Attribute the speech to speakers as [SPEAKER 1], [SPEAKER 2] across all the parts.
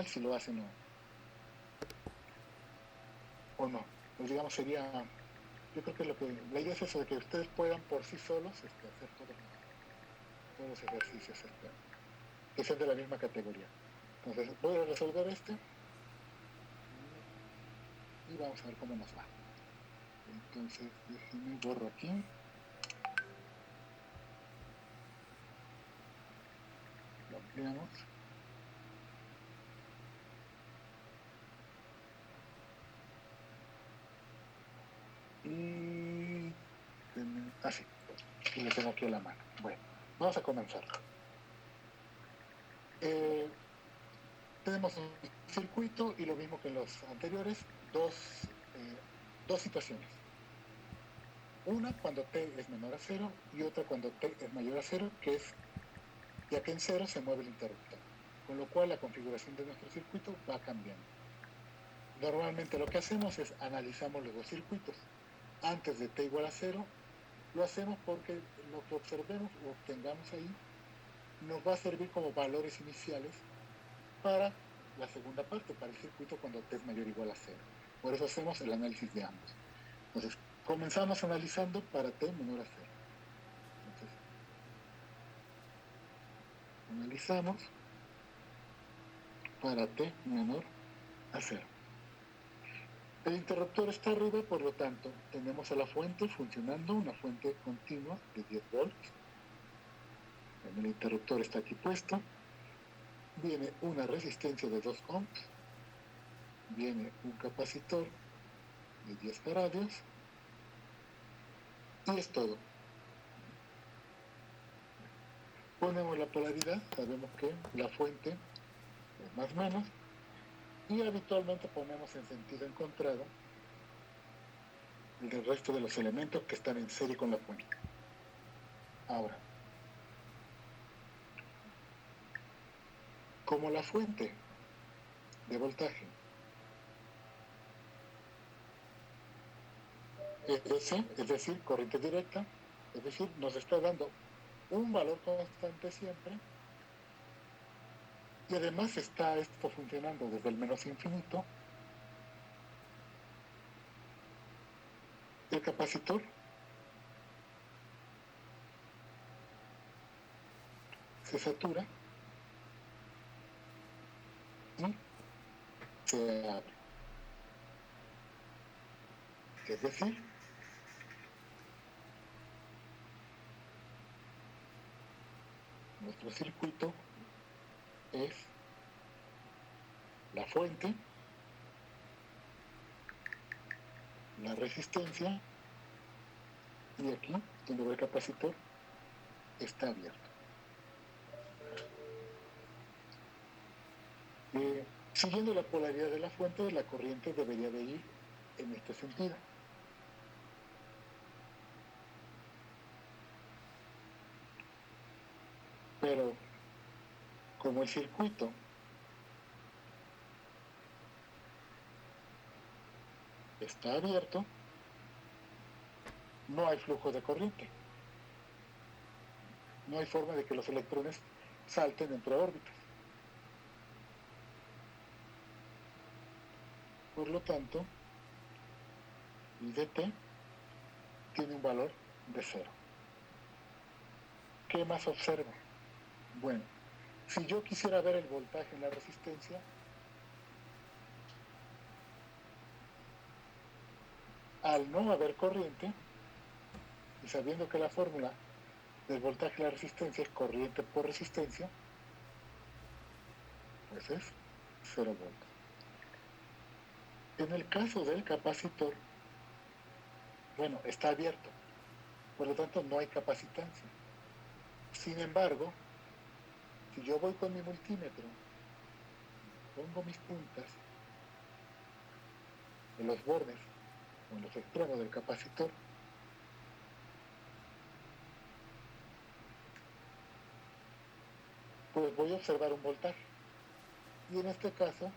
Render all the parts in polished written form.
[SPEAKER 1] si lo hacen o no. Pues digamos sería, yo creo que la idea es eso, de que ustedes puedan por sí solos hacer todos los ejercicios que sean de la misma categoría. Entonces voy a resolver y vamos a ver cómo nos va. Entonces déjenme borro aquí. Lo ampliamos. Y así, y lo tengo aquí a la mano. Bueno, vamos a comenzar. Tenemos un circuito y lo mismo que en los anteriores, dos situaciones. Una cuando t es menor a 0 y otra cuando t es mayor a 0, que es ya que en 0 se mueve el interruptor, con lo cual la configuración de nuestro circuito va cambiando. Normalmente lo que hacemos es analizamos los dos circuitos. Antes de t igual a 0, lo hacemos porque lo que observemos o obtengamos ahí nos va a servir como valores iniciales para la segunda parte, para el circuito cuando t es mayor o igual a 0. Por eso hacemos el análisis de ambos. Entonces, comenzamos analizando para t menor a 0. Entonces, analizamos para t menor a 0. El interruptor está arriba, por lo tanto, tenemos a la fuente funcionando, una fuente continua de 10 volts. El interruptor está aquí puesto. Viene una resistencia de 2 ohms. Viene un capacitor de 10 faradios. Y es todo. Ponemos la polaridad, sabemos que la fuente es más o menos. Y habitualmente ponemos en sentido encontrado el del resto de los elementos que están en serie con la fuente. Ahora, como la fuente de voltaje es DC, es decir, corriente directa, es decir, nos está dando un valor constante siempre, y además está esto funcionando desde el menos infinito. El capacitor se satura y se abre. Es decir, nuestro circuito es la fuente, la resistencia, y aquí, donde va el capacitor, está abierto. Siguiendo la polaridad de la fuente, la corriente debería de ir en este sentido. Pero como el circuito está abierto, no hay flujo de corriente. No hay forma de que los electrones salten entre órbitas. Por lo tanto, I de t tiene un valor de 0. ¿Qué más observo? Bueno, si yo quisiera ver el voltaje en la resistencia, al no haber corriente, y sabiendo que la fórmula del voltaje en la resistencia es corriente por resistencia, pues es 0 volts. En el caso del capacitor, bueno, está abierto, por lo tanto no hay capacitancia. Sin embargo, si yo voy con mi multímetro, pongo mis puntas en los bordes o en los extremos del capacitor, pues voy a observar un voltaje. Y en este caso,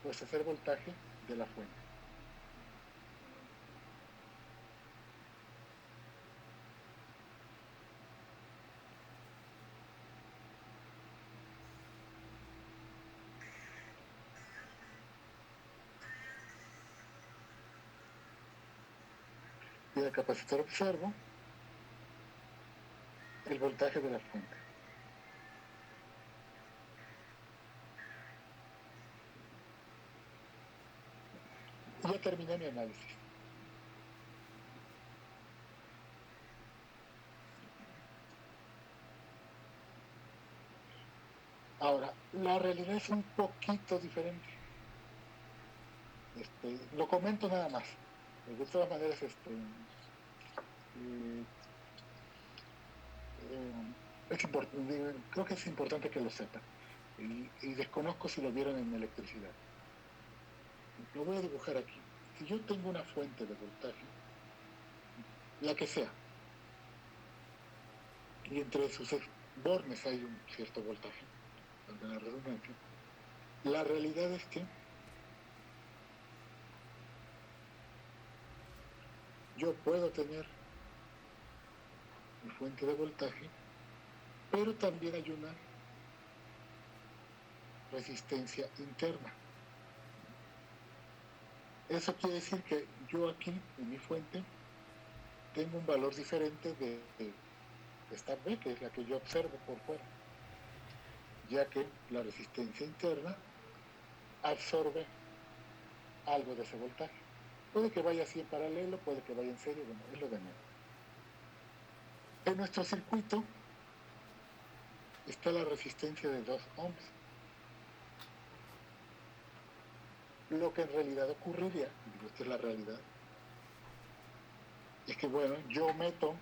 [SPEAKER 1] pues es el voltaje de la fuente. Y en el capacitor observo el voltaje de la fuente. Y ya terminé mi análisis. Ahora, la realidad es un poquito diferente. Lo comento nada más. De todas maneras, creo que es importante que lo sepan. Y desconozco si lo vieron en electricidad. Lo voy a dibujar aquí. Si yo tengo una fuente de voltaje, la que sea, y entre sus bornes hay un cierto voltaje, valga la redundancia, la realidad es que yo puedo tener mi fuente de voltaje, pero también hay una resistencia interna. Eso quiere decir que yo aquí, en mi fuente, tengo un valor diferente de esta B, que es la que yo observo por fuera, ya que la resistencia interna absorbe algo de ese voltaje. Puede que vaya así en paralelo, puede que vaya en serie, bueno, es lo de menos. En nuestro circuito está la resistencia de 2 ohms. Lo que en realidad ocurriría, digo, esta es la realidad, es que, bueno, yo meto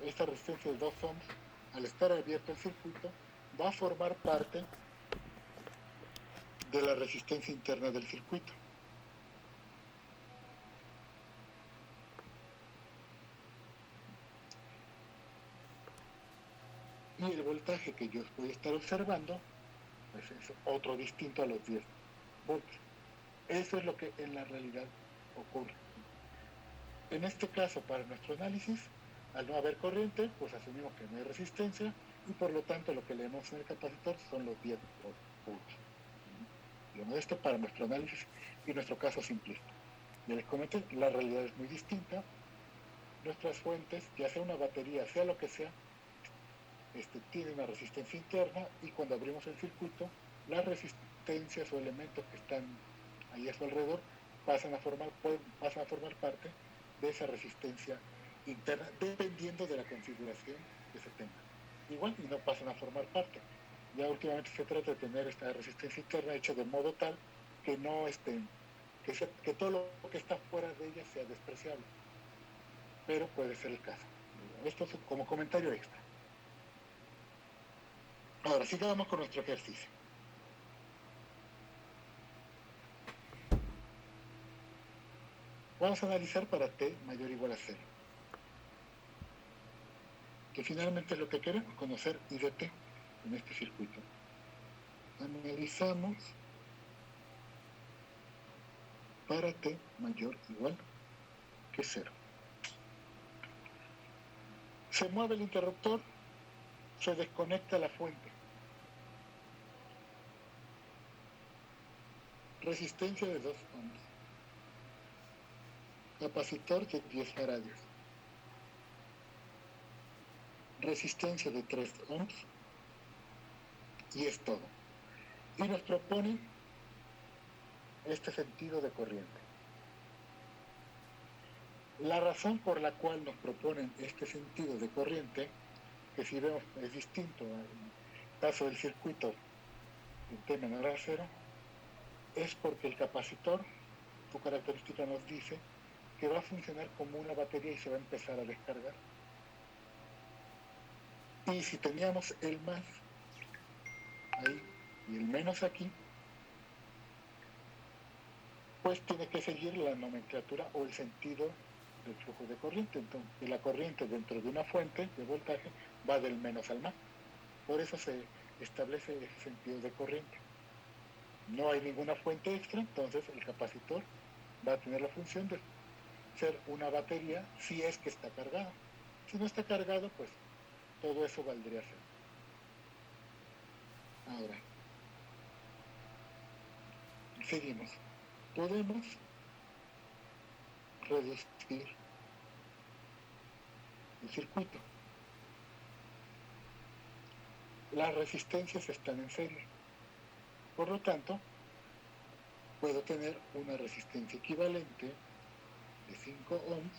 [SPEAKER 1] esta resistencia de 2 ohms, al estar abierto el circuito, va a formar parte de la resistencia interna del circuito. Y el voltaje que yo voy a estar observando, pues es otro distinto a los 10 volts. Eso es lo que en la realidad ocurre. En este caso, para nuestro análisis, al no haber corriente, pues asumimos que no hay resistencia y por lo tanto lo que leemos en el capacitor son los 10 volts. Digamos, esto para nuestro análisis y nuestro caso simplista. Ya les comenté, la realidad es muy distinta. Nuestras fuentes, ya sea una batería, sea lo que sea, tienen una resistencia interna y cuando abrimos el circuito, las resistencias o elementos que están ahí a su alrededor pasan a formar parte de esa resistencia interna, dependiendo de la configuración que se tenga. Igual y no pasan a formar parte. Ya últimamente se trata de tener esta resistencia interna hecha de modo tal que no que todo lo que está fuera de ella sea despreciable. Pero puede ser el caso. Esto es como comentario extra. Ahora, sigamos con nuestro ejercicio. Vamos a analizar para t mayor o igual a 0. Que finalmente es lo que queremos, conocer I de t en este circuito. Analizamos para t mayor o igual que 0. Se mueve el interruptor, se desconecta la fuente. Resistencia de 2 ohms. Capacitor de 10 faradios. Resistencia de 3 ohms. Y es todo. Y nos propone este sentido de corriente. La razón por la cual nos proponen este sentido de corriente, que si vemos es distinto en el caso del circuito en T menor a 0, es porque el capacitor, su característica nos dice que va a funcionar como una batería y se va a empezar a descargar. Y si teníamos el más ahí y el menos aquí, pues tiene que seguir la nomenclatura o el sentido del flujo de corriente. Entonces, la corriente dentro de una fuente de voltaje va del menos al más. Por eso se establece ese sentido de corriente. No hay ninguna fuente extra, entonces el capacitor va a tener la función de ser una batería si es que está cargado. Si no está cargado, pues todo eso valdría ser. Ahora, seguimos. Podemos reducir el circuito. Las resistencias están en serie. Por lo tanto, puedo tener una resistencia equivalente de 5 ohms,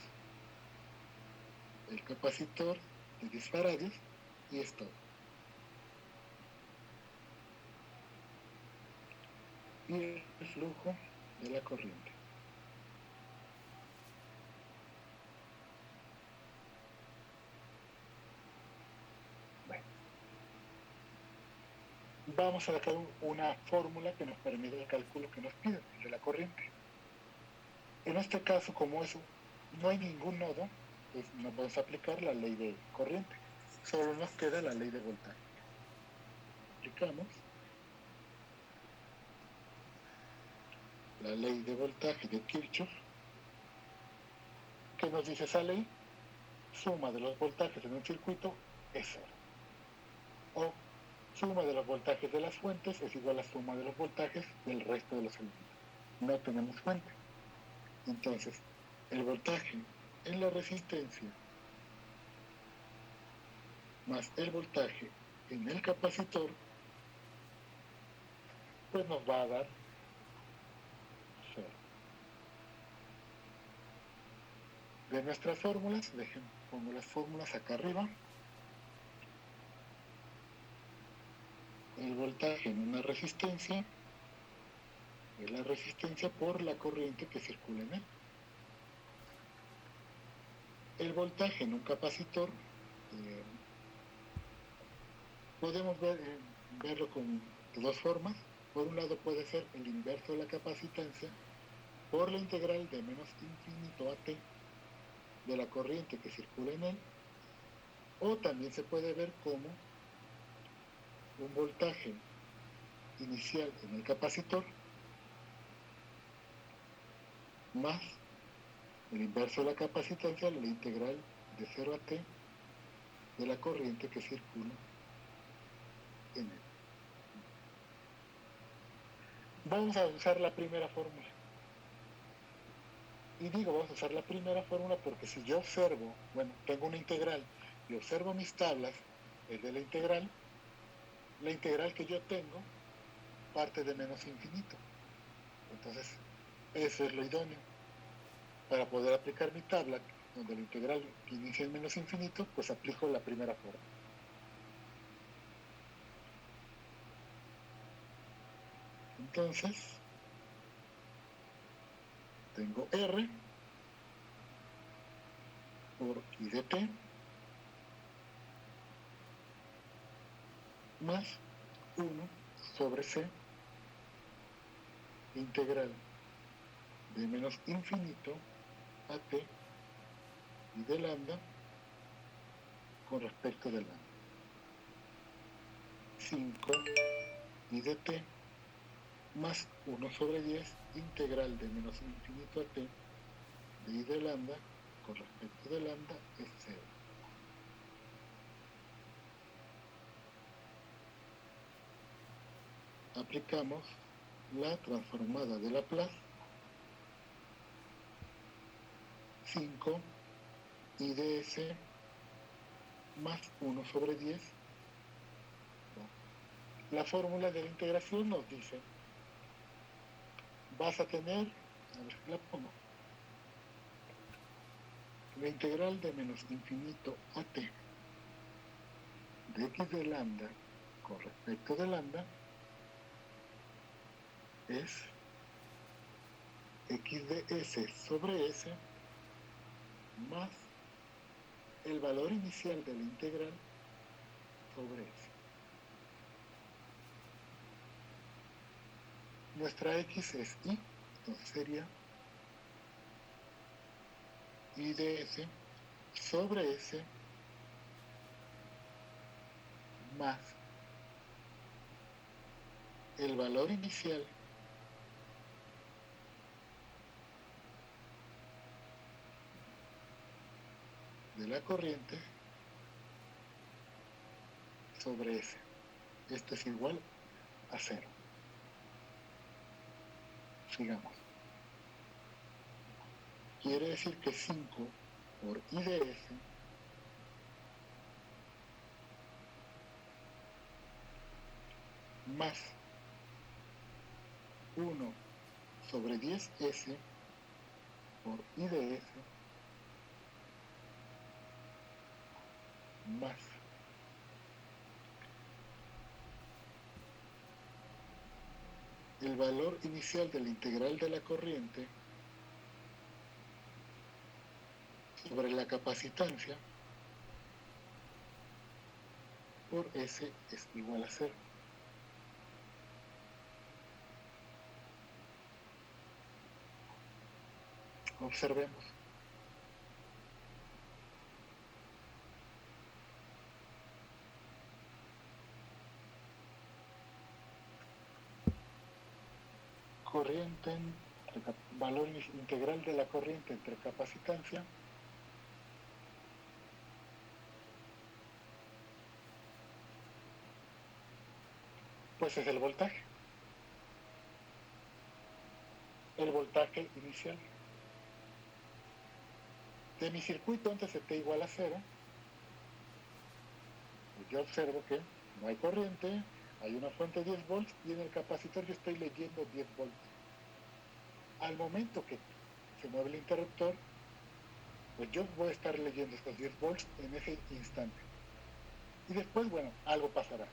[SPEAKER 1] el capacitor de 10 faradios y es todo. Y el flujo de la corriente. Bueno, vamos a sacar una fórmula que nos permite el cálculo que nos piden, el de la corriente. En este caso, como eso no hay ningún nodo, pues no podemos aplicar la ley de corriente. Solo nos queda la ley de voltaje. Aplicamos la ley de voltaje de Kirchhoff, que nos dice esa ley, suma de los voltajes en un circuito es cero. O suma de los voltajes de las fuentes es igual a suma de los voltajes del resto de los elementos. No tenemos fuente. Entonces, el voltaje en la resistencia más el voltaje en el capacitor, pues nos va a dar cero. De nuestras fórmulas, pongo las fórmulas acá arriba. El voltaje en una resistencia es la resistencia por la corriente que circula en él. El voltaje en un capacitor podemos verlo de dos formas. Por un lado puede ser el inverso de la capacitancia por la integral de menos infinito a t de la corriente que circula en él, o también se puede ver como un voltaje inicial en el capacitor más el inverso de la capacitancia, la integral de 0 a t de la corriente que circula en él. Vamos a usar la primera fórmula. Y digo, vamos a usar la primera fórmula porque si yo observo, bueno, tengo una integral y observo mis tablas, es de la integral que yo tengo parte de menos infinito. Entonces, eso es lo idóneo. Para poder aplicar mi tabla, donde la integral inicia en menos infinito, pues aplico la primera fórmula. Entonces, tengo R por I de t más 1 sobre C integral de menos infinito a t y de lambda con respecto de lambda. 5 i de t más 1 sobre 10 integral de menos infinito a t de i de lambda con respecto de lambda es 0. Aplicamos la transformada de Laplace. 5 i de s más 1 sobre 10. La fórmula de la integración nos dice, vas a tener, a ver si la pongo, la integral de menos infinito a t de x de lambda con respecto de lambda es x de s sobre s más el valor inicial de la integral sobre s. Nuestra x es y, entonces sería y de s sobre s más el valor inicial de la corriente sobre S. Esto es igual a 0. Sigamos. Quiere decir que 5 por I de S más 1 sobre 10S por I de S más el valor inicial de la integral de la corriente sobre la capacitancia por S es igual a 0. Observemos. Corriente, valor integral de la corriente entre capacitancia pues es el voltaje inicial de mi circuito antes de T igual a 0. Pues yo observo que no hay corriente, hay una fuente de 10 volts y en el capacitor yo estoy leyendo 10 volts. Al momento que se mueve el interruptor, pues yo voy a estar leyendo estos 10 volts en ese instante. Y después, bueno, algo pasará.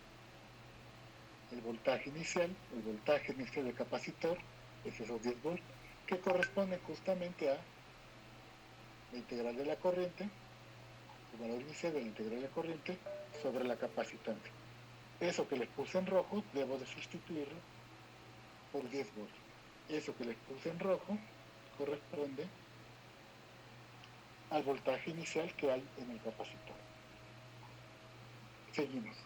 [SPEAKER 1] El voltaje inicial del capacitor es esos 10 volts, que corresponden justamente a la integral de la corriente, el valor inicial de la integral de la corriente sobre la capacitancia. Eso que les puse en rojo, debo de sustituirlo por 10 volts. Eso que les puse en rojo corresponde al voltaje inicial que hay en el capacitor. Seguimos.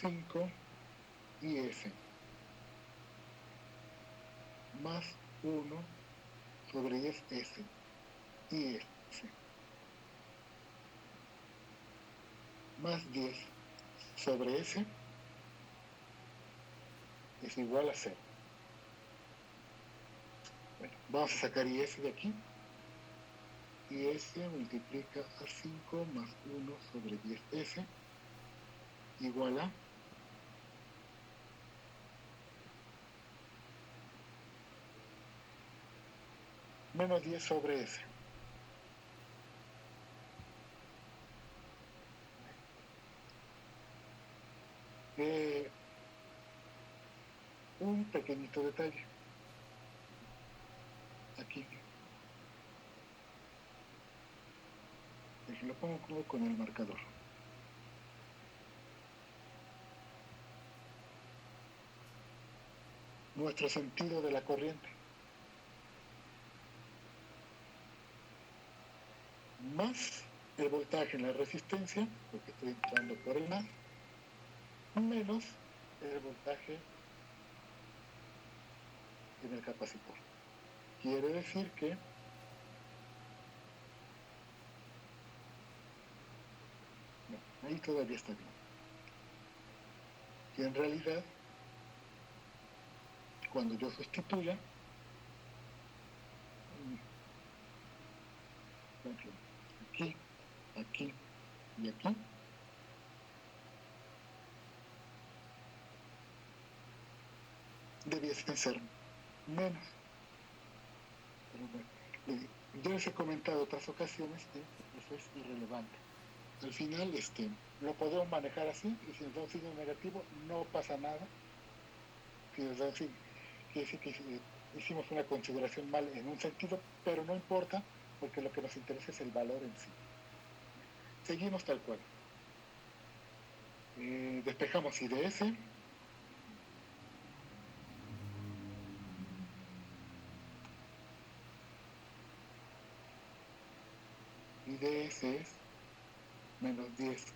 [SPEAKER 1] 5 IS más 1 sobre 10S IS más 10 sobre S es igual a 0. Bueno, vamos a sacar IS de aquí. IS multiplica a 5 más 1 sobre 10S igual a menos 10 sobre S. Un pequeñito detalle. Aquí. Lo pongo con el marcador. Nuestro sentido de la corriente. Más el voltaje en la resistencia, porque estoy entrando por el más, menos el voltaje en el capacitor. Quiere decir que no, ahí todavía está bien. Y en realidad, cuando yo sustituya, aquí, aquí y aquí, debiesen ser menos. Pero bueno, yo les he comentado otras ocasiones que eso es irrelevante. Al final, lo podemos manejar así, y si nos da un signo negativo, no pasa nada. Si nos da un signo, quiere decir que hicimos una consideración mal en un sentido, pero no importa, porque lo que nos interesa es el valor en sí. Seguimos tal cual. Despejamos I de S. I de S es menos 10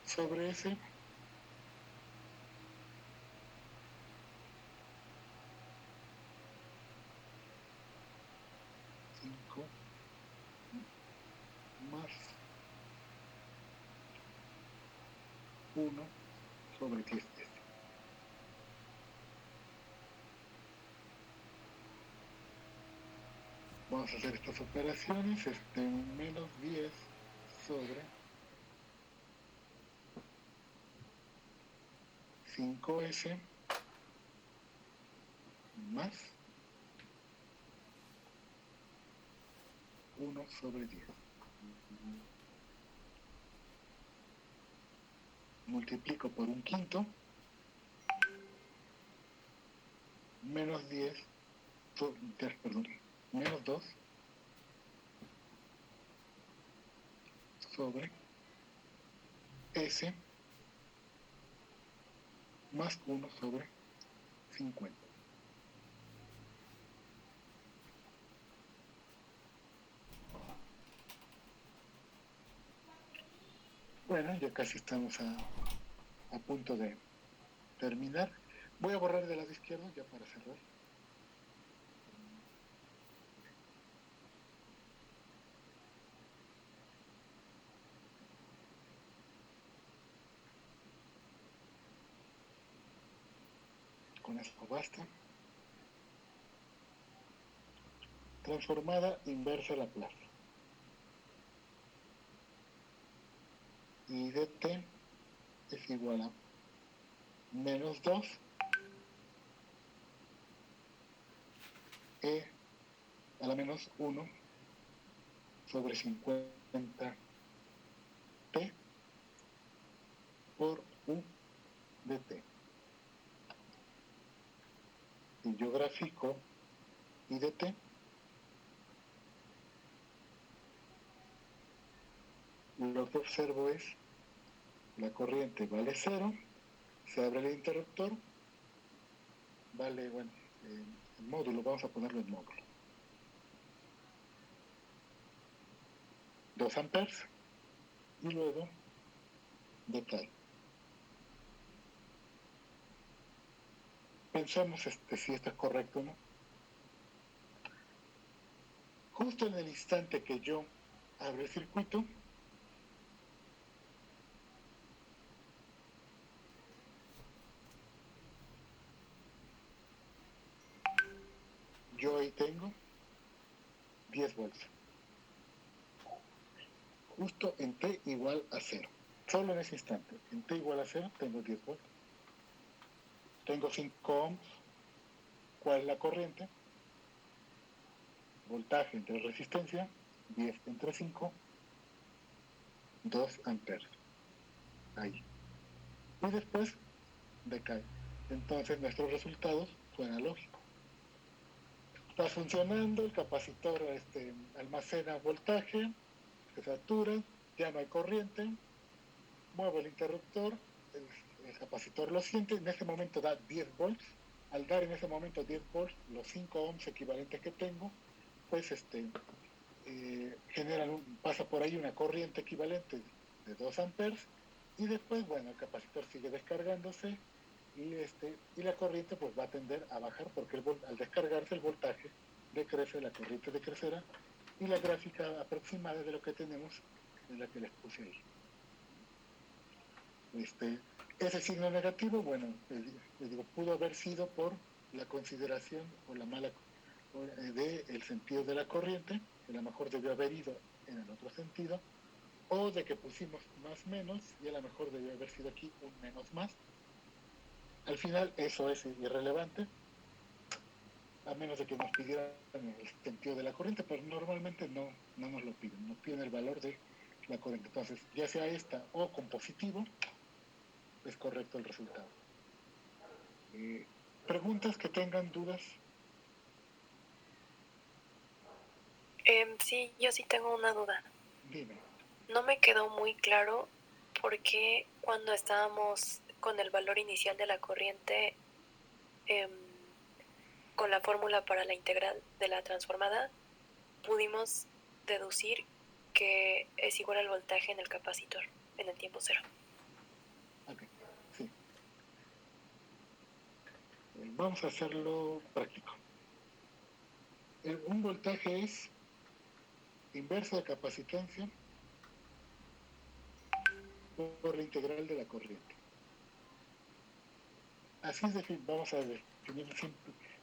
[SPEAKER 1] sobre S. Más 1 sobre 10S. Vamos a hacer estas operaciones. Menos 10 sobre 5S más 1/10. Multiplico por 1/5 menos 10, perdón, menos 2 sobre S más 1/50. Bueno, ya casi estamos a punto de terminar. Voy a borrar del lado izquierdo ya para cerrar. Con esto basta. Transformada inversa Laplace. Y de t es igual a menos 2 e a la menos 1 sobre 50 t por u de t. Si yo grafico i de t, lo que observo es la corriente vale 0, se abre el interruptor, vale, bueno, el módulo, vamos a ponerlo en módulo. 2 amperes y luego decae. Pensamos si esto es correcto o no. Justo en el instante que yo abro el circuito, yo ahí tengo 10 volts. Justo en t igual a 0. Solo en ese instante. En t igual a 0 tengo 10 volts. Tengo 5 ohms. ¿Cuál es la corriente? Voltaje entre resistencia, 10 entre 5, 2 amperes. Ahí. Y después decae. Entonces nuestros resultados suenan lógicos. Está funcionando, el capacitor almacena voltaje, se satura, ya no hay corriente, muevo el interruptor, el capacitor lo siente, en ese momento da 10 volts. Al dar en ese momento 10 volts, los 5 ohms equivalentes que tengo, pues pasa por ahí una corriente equivalente de 2 amperes y después, bueno, el capacitor sigue descargándose y la corriente pues va a tender a bajar porque al descargarse el voltaje decrece, la corriente decrecerá y la gráfica aproximada de lo que tenemos es la que les puse ahí. Ese signo negativo, bueno, les digo, pudo haber sido por la consideración o la mala del sentido de la corriente, que a lo mejor debió haber ido en el otro sentido, o de que pusimos más menos y a lo mejor debió haber sido aquí un menos más. Al final eso es irrelevante, a menos de que nos pidieran el sentido de la corriente, pero normalmente no nos lo piden, nos piden el valor de la corriente. Entonces, ya sea esta o con positivo, es correcto el resultado. ¿Preguntas que tengan dudas?
[SPEAKER 2] Sí, yo sí tengo una duda.
[SPEAKER 1] Dime.
[SPEAKER 2] No me quedó muy claro por qué cuando estábamos con el valor inicial de la corriente, con la fórmula para la integral de la transformada, pudimos deducir que es igual al voltaje en el capacitor en el tiempo cero.
[SPEAKER 1] Ok, sí. Vamos a hacerlo práctico. Un voltaje es inversa de capacitancia por la integral de la corriente. Así es vamos a definir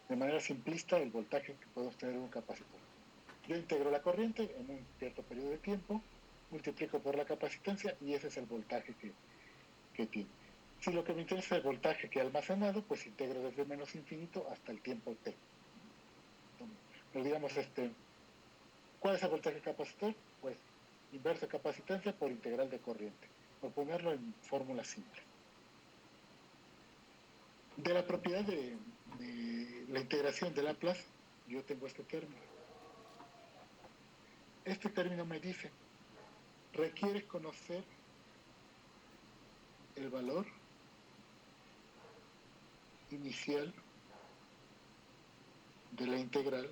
[SPEAKER 1] de manera simplista el voltaje que podemos tener en un capacitor. Yo integro la corriente en un cierto periodo de tiempo, multiplico por la capacitancia y ese es el voltaje que tiene. Si lo que me interesa es el voltaje que he almacenado, pues integro desde menos infinito hasta el tiempo t. Pero digamos, ¿cuál es el voltaje capacitor? Pues inverso de capacitancia por integral de corriente, por ponerlo en fórmulas simples. De la propiedad de la integración de Laplace, yo tengo este término. Este término me dice, requiere conocer el valor inicial de la integral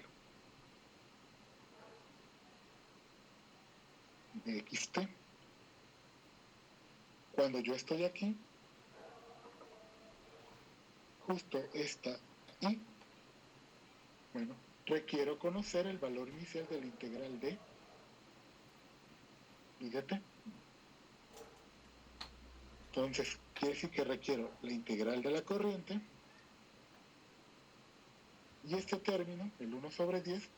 [SPEAKER 1] de xt. Cuando yo estoy aquí, justo esta y, bueno, requiero conocer el valor inicial de la integral de y de t. Entonces, quiere decir que requiero la integral de la corriente y este término, el 1 sobre 10,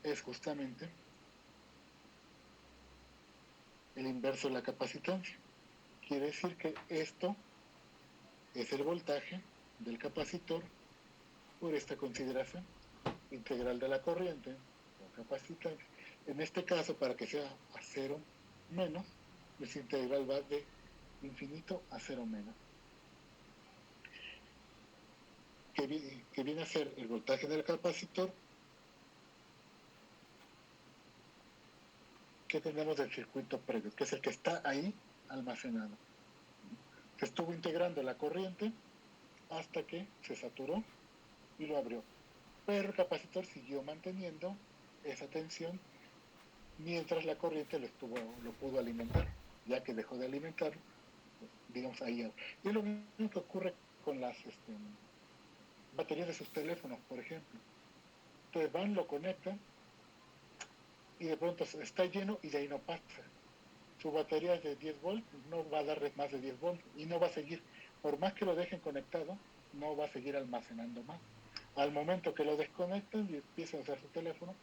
[SPEAKER 1] es justamente el inverso de la capacitancia. Quiere decir que esto es el voltaje del capacitor por esta consideración integral de la corriente o capacitancia. En este caso, para que sea a 0 menos, esa integral va de infinito a 0 menos. Que viene a ser el voltaje del capacitor que tenemos del circuito previo, que es el que está ahí almacenado. Se estuvo integrando la corriente hasta que se saturó y lo abrió. Pero el capacitor siguió manteniendo esa tensión mientras la corriente lo pudo alimentar. Ya que dejó de alimentar, pues, digamos ahí. Y es lo mismo que ocurre con las baterías de sus teléfonos, por ejemplo. Entonces van, lo conectan y de pronto está lleno y de ahí no pasa. Su batería es de 10 volts, no va a darles más de 10 volts y no va a seguir, por más que lo dejen conectado, no va a seguir almacenando más. Al momento que lo desconectan y empiezan a usar su teléfono,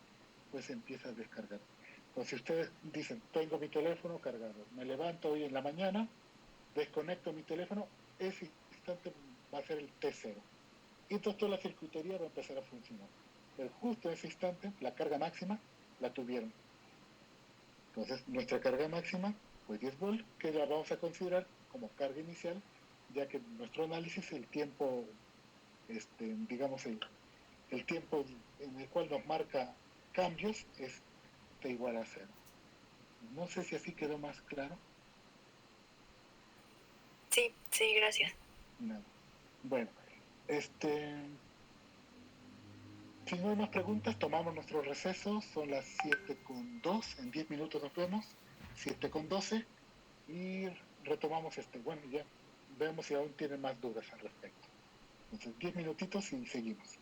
[SPEAKER 1] pues empieza a descargar. Entonces, si ustedes dicen, tengo mi teléfono cargado, me levanto hoy en la mañana, desconecto mi teléfono, ese instante va a ser el T0. Y entonces toda la circuitería va a empezar a funcionar. Pero justo en ese instante, la carga máxima la tuvieron. Entonces, nuestra carga máxima fue 10 volts, que la vamos a considerar como carga inicial, ya que en nuestro análisis el tiempo, digamos, el tiempo en el cual nos marca cambios es T igual a 0. No sé si así quedó más claro.
[SPEAKER 2] Sí, sí, gracias.
[SPEAKER 1] No. Bueno, si no hay más preguntas, tomamos nuestro receso. Son las 7:02. En 10 minutos nos vemos. 7:12. Y retomamos bueno, ya vemos si aún tienen más dudas al respecto. Entonces, 10 minutitos y seguimos.